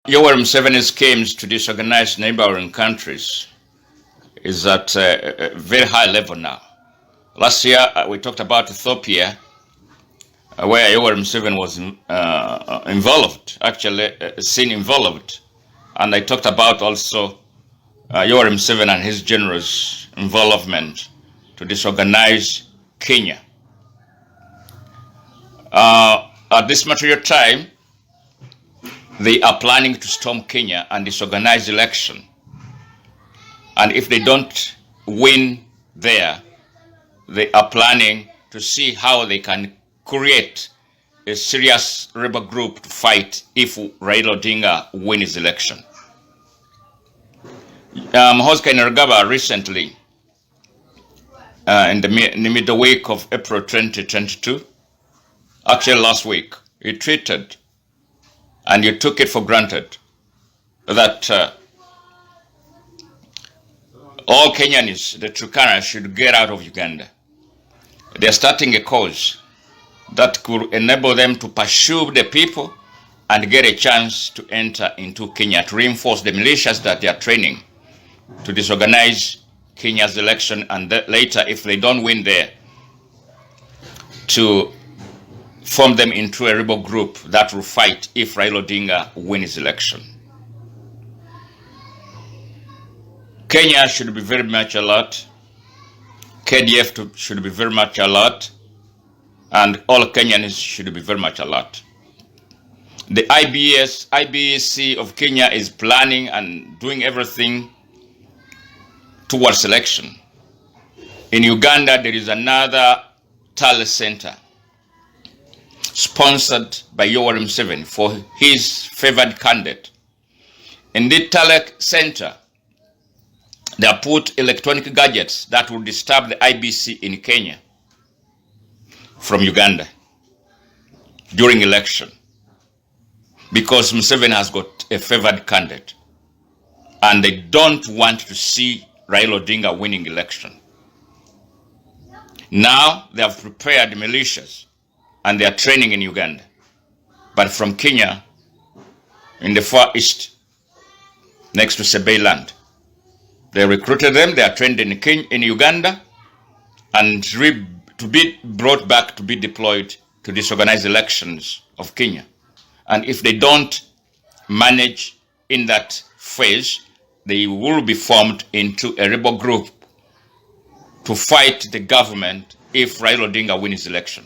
Yoweri Museveni's schemes to disorganize neighboring countries is at a very high level now. Last year, we talked about Ethiopia, where Yoweri Museveni was seen involved. And I talked about also Yoweri Museveni and his generous involvement to disorganize Kenya. At this material time, they are planning to storm Kenya and disorganize election. And if they don't win there, they are planning to see how they can create a serious rebel group to fight if Raila Odinga wins his election. Hosea Kainerugaba recently, in the middle week of April 2022, actually last week, he tweeted, and you took it for granted, that all Kenyans, the Turkana, should get out of Uganda. They're starting a cause that could enable them to pursue the people and get a chance to enter into Kenya, to reinforce the militias that they are training to disorganize Kenya's election, and later, if they don't win there, to form them into a rebel group that will fight if Raila Odinga wins his election. Kenya should be very much alert. KDF should be very much alert. And all Kenyans should be very much alert. The IBEC of Kenya is planning and doing everything towards election. In Uganda, there is another talent center sponsored by Yoweri Museveni for his favored candidate. In the talent center, they have put electronic gadgets that will disturb the IBC in Kenya from Uganda during election, because Museveni has got a favored candidate and they don't want to see Raila Odinga winning election. Now they have prepared militias and they are training in Uganda, but from Kenya in the far east next to Sebeland. They recruited them, they are trained in Uganda and to be brought back to be deployed to disorganize elections of Kenya. And if they don't manage in that phase, they will be formed into a rebel group to fight the government if Raila Odinga wins election.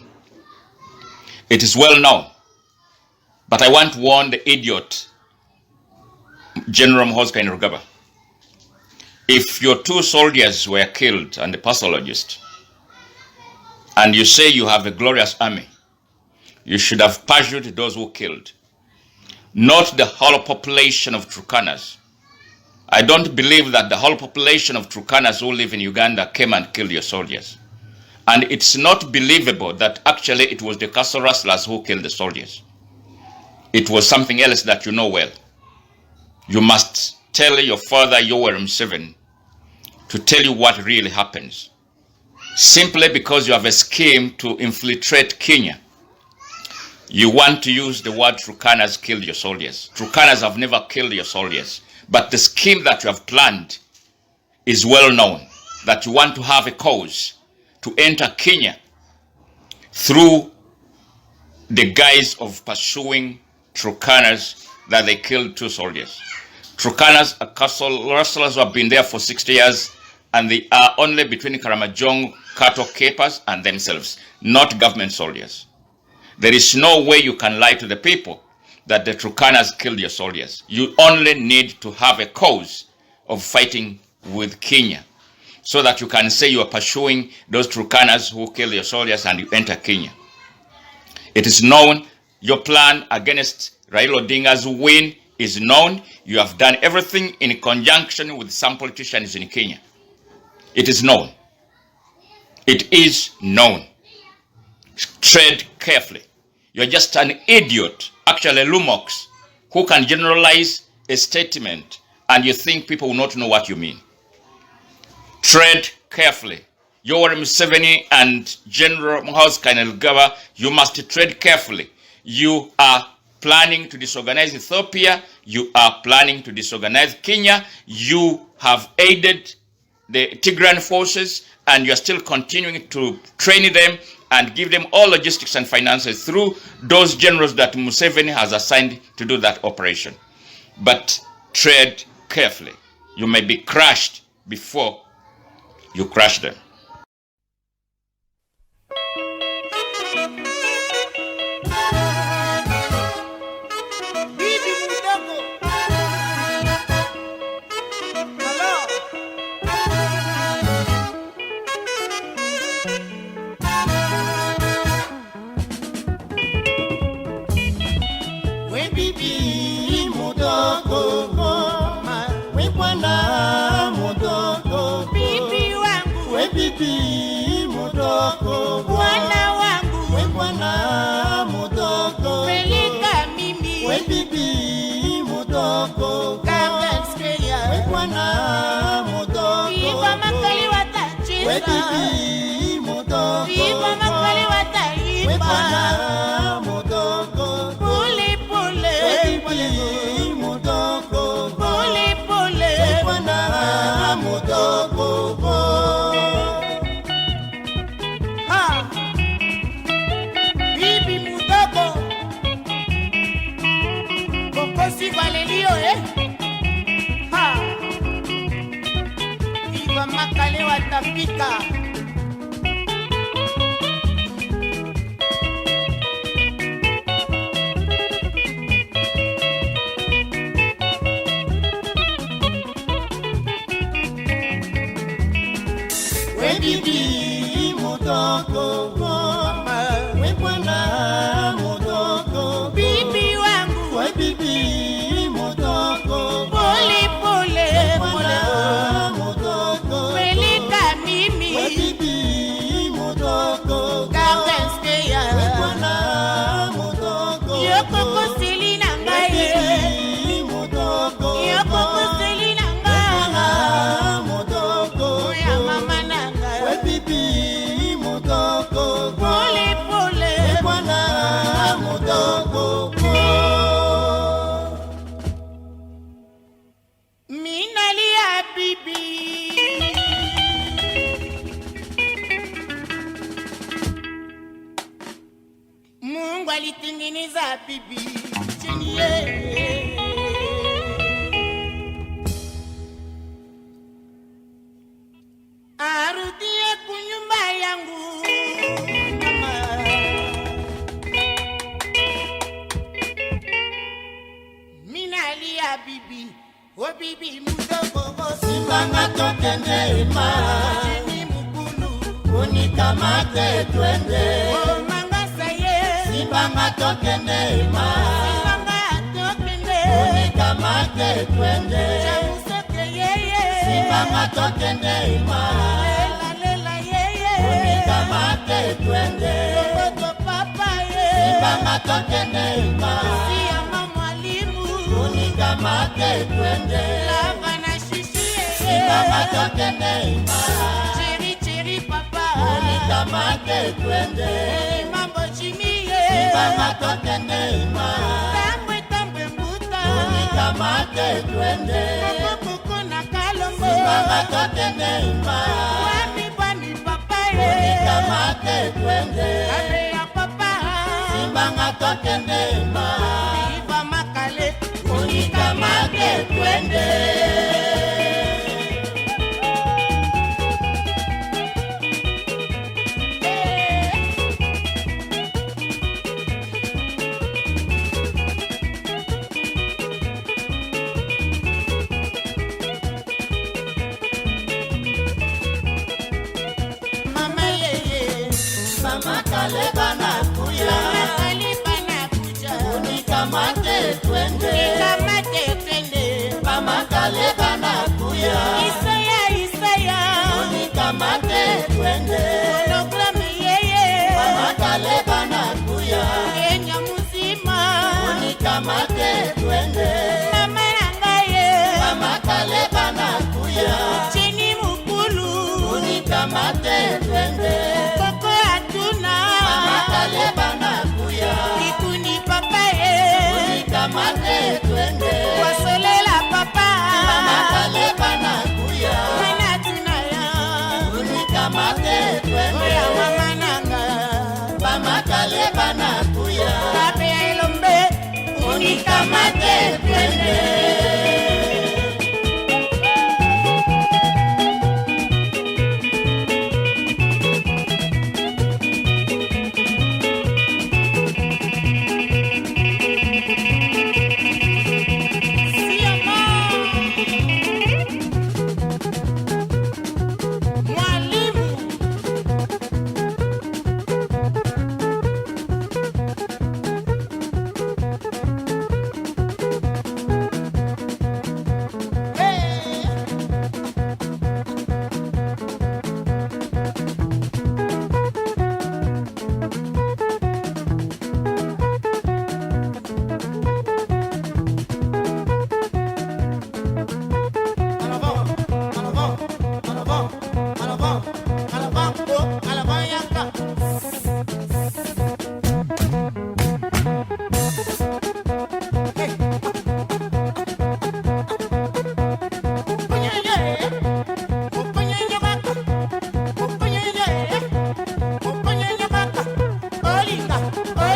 It is well known, but I want to warn the idiot, General Hosea Kainerugaba. If your 2 soldiers were killed and the pathologist, and you say you have a glorious army, you should have pursued those who killed, not the whole population of Turkanas. I don't believe that the whole population of Turkanas who live in Uganda came and killed your soldiers. And it's not believable that actually it was the castle rustlers who killed the soldiers. It was something else that you know well. You must tell your father, Yoweri Museveni, to tell you what really happens. Simply because you have a scheme to infiltrate Kenya, you want to use the word Turkanas killed your soldiers. Turkanas have never killed your soldiers. But the scheme that you have planned is well known, that you want to have a cause to enter Kenya through the guise of pursuing Turkanas that they killed 2 soldiers. Turkanas are castle rustlers who have been there for 60 years, and they are only between Karamajong cattle keepers and themselves, not government soldiers. There is no way you can lie to the people that the Turkanas killed your soldiers. You only need to have a cause of fighting with Kenya so that you can say you are pursuing those Turkanas who killed your soldiers and you enter Kenya. It is known, your plan against Raila Odinga's win is known. You have done everything in conjunction with some politicians in Kenya. It is known. It is known. Tread carefully. You're just an idiot, actually Lumox, who can generalize a statement and you think people will not know what you mean. Tread carefully. Yoweri Museveni and General Hosea Kainerugaba, you must tread carefully. You are planning to disorganize Ethiopia. You are planning to disorganize Kenya. You have aided the Tigrayan forces, and you are still continuing to train them and give them all logistics and finances through those generals that Museveni has assigned to do that operation. But tread carefully. You may be crushed before you crush them. Unikamate twende, mama kaleba na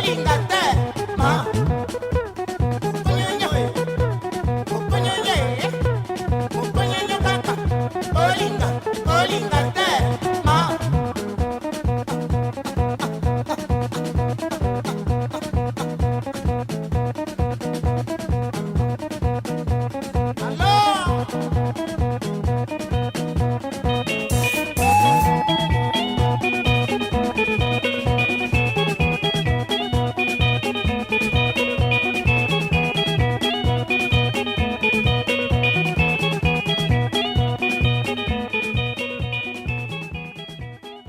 Ingate,